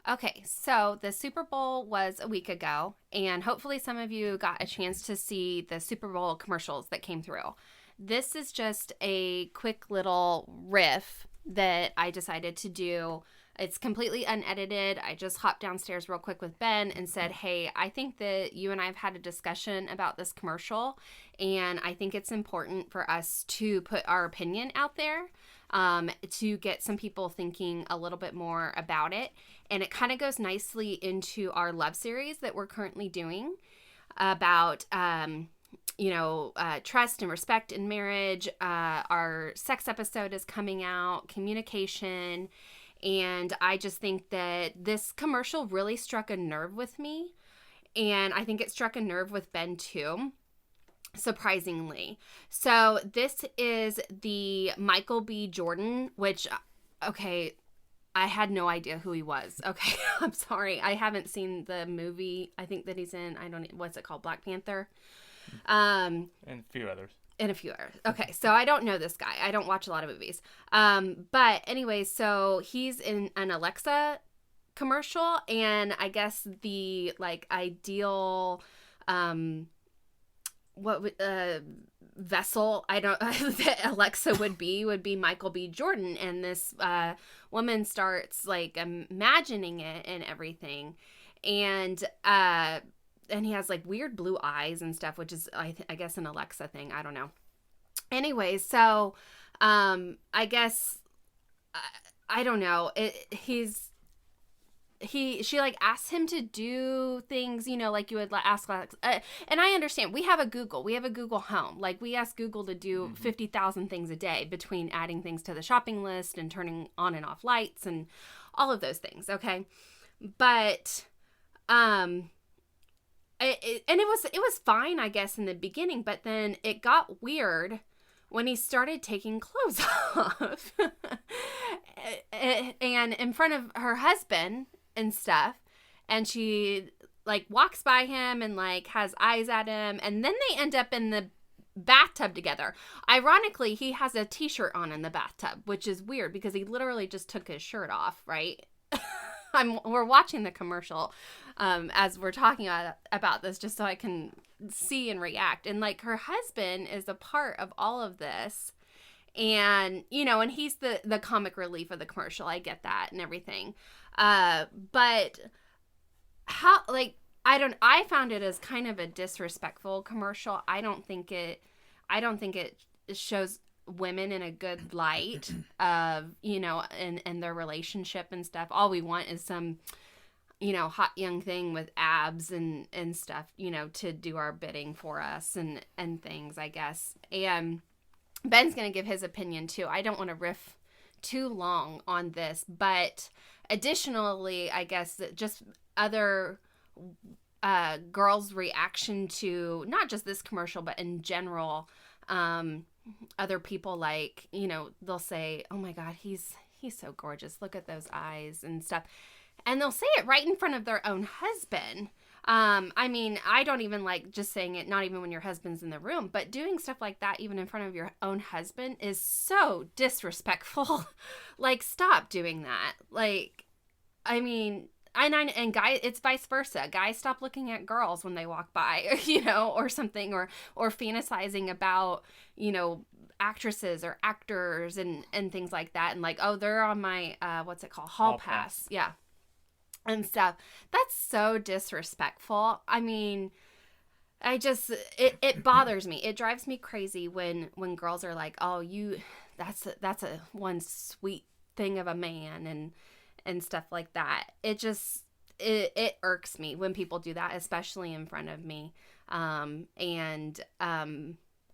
Okay, so the Super Bowl was a week ago, and hopefully some of you got a chance to see the Super Bowl commercials that came through. This is just a quick little riff that I decided to do. It's completely unedited. I just hopped downstairs real quick with Ben and said, "Hey, I think that you and I have had a discussion about this commercial, and I think it's important for us to put our opinion out there to get some people thinking a little bit more about it." And it kind of goes nicely into our love series that we're currently doing about trust and respect in marriage. Our sex episode is coming out, communication. And I just think that this commercial really struck a nerve with me. And I think it struck a nerve with Ben too, surprisingly. So this is the Michael B. Jordan, which, okay, I had no idea who he was. Okay, I'm sorry. I haven't seen the movie. I think that he's in, what's it called? Black Panther? And a few others. And a few others. Okay, so I don't know this guy. I don't watch a lot of movies. But anyway, so he's in an Alexa commercial, and I guess the ideal vessel that Alexa would be Michael B. Jordan, and this woman starts imagining it and everything, and he has weird blue eyes and stuff, which is I guess an Alexa thing. I don't know. Anyway, so I guess I don't know. She asks him to do things, like you would ask Alexa. And I understand. We have a Google Home. We ask Google to do 50,000 things a day, between adding things to the shopping list and turning on and off lights and all of those things. Okay. But, it was fine, I guess, in the beginning, but then it got weird when he started taking clothes off and in front of her husband and stuff, and she walks by him and has eyes at him, and then they end up in the bathtub together. Ironically, he has a t-shirt on in the bathtub, which is weird because he literally just took his shirt off, right? We're watching the commercial as we're talking about this, just so I can see and react. And her husband is a part of all of this, and and he's the comic relief of the commercial. I get that and everything, but how I found it as kind of a disrespectful commercial. I don't think it shows women in a good light of and their relationship and stuff. All we want is some hot young thing with abs and stuff to do our bidding for us and things, I guess. And Ben's gonna give his opinion too. I don't want to riff too long on this, but additionally, I guess that just other girls' reaction to not just this commercial but in general, other people they'll say, "Oh my God, he's so gorgeous. Look at those eyes," and stuff. And they'll say it right in front of their own husband. I don't even like just saying it, not even when your husband's in the room, but doing stuff like that even in front of your own husband is so disrespectful. Stop doing that. And guys, it's vice versa. Guys stop looking at girls when they walk by, or something, or fantasizing about, actresses or actors and things like that. And oh, they're on my, what's it called? Hall pass. Yeah. And stuff. That's so disrespectful. It bothers me. It drives me crazy when girls are like, "Oh, that's a one sweet thing of a man," and stuff like that. It irks me when people do that, especially in front of me.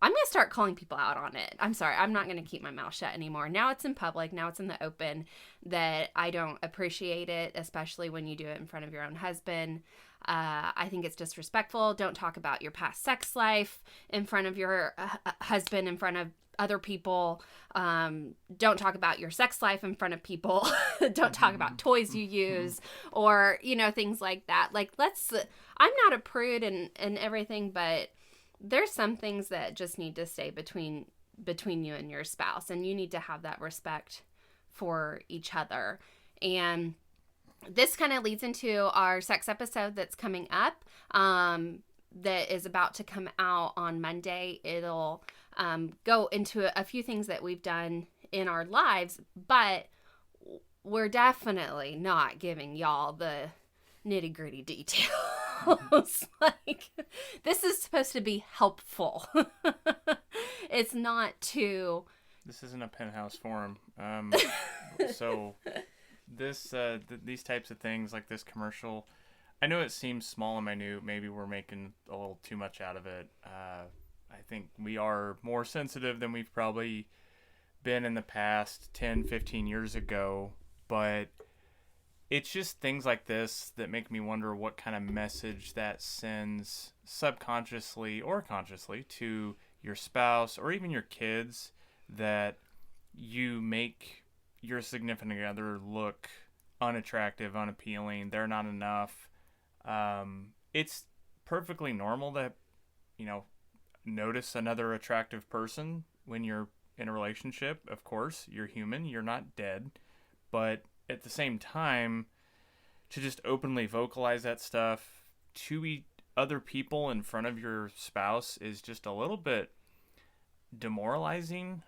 I'm going to start calling people out on it. I'm sorry. I'm not going to keep my mouth shut anymore. Now it's in public. Now it's in the open that I don't appreciate it, especially when you do it in front of your own husband. I think it's disrespectful. Don't talk about your past sex life in front of your husband, in front of other people. Don't talk about your sex life in front of people. Don't talk about toys you use or, things like that. I'm not a prude and everything, but there's some things that just need to stay between you and your spouse, and you need to have that respect for each other. And this kind of leads into our sex episode that's coming up, that is about to come out on Monday. It'll go into a few things that we've done in our lives, but we're definitely not giving y'all the nitty gritty details. Like, this is supposed to be helpful. It's not too. This isn't a penthouse forum. So these types of things, like this commercial, I know it seems small and minute. Maybe we're making a little too much out of it. I think we are more sensitive than we've probably been in the past 10, 15 years ago. But it's just things like this that make me wonder what kind of message that sends subconsciously or consciously to your spouse or even your kids, that you make your significant other look unattractive, unappealing. They're not enough. It's perfectly normal to, notice another attractive person when you're in a relationship. Of course, you're human. You're not dead. But at the same time, to just openly vocalize that stuff to other people in front of your spouse is just a little bit demoralizing.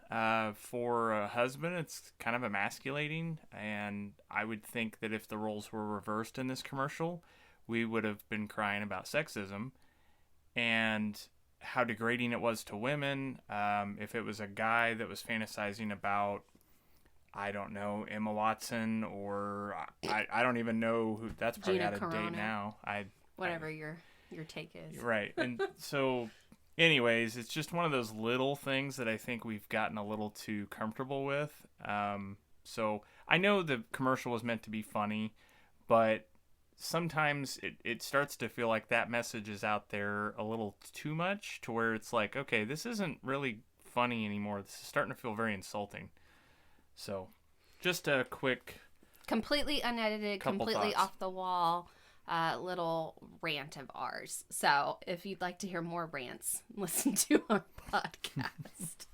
For a husband, it's kind of emasculating, and I would think that if the roles were reversed in this commercial, we would have been crying about sexism and how degrading it was to women. If it was a guy that was fantasizing about, I don't know, Emma Watson, or I don't even know who. That's probably Gina out of Carano. date now. Whatever your take is. Right. And so, anyways, it's just one of those little things that I think we've gotten a little too comfortable with. So I know the commercial was meant to be funny, but sometimes it starts to feel like that message is out there a little too much, to where it's like, okay, this isn't really funny anymore. This is starting to feel very insulting. So just a quick, completely unedited, completely thoughts. off the wall little rant of ours. So if you'd like to hear more rants, listen to our podcast.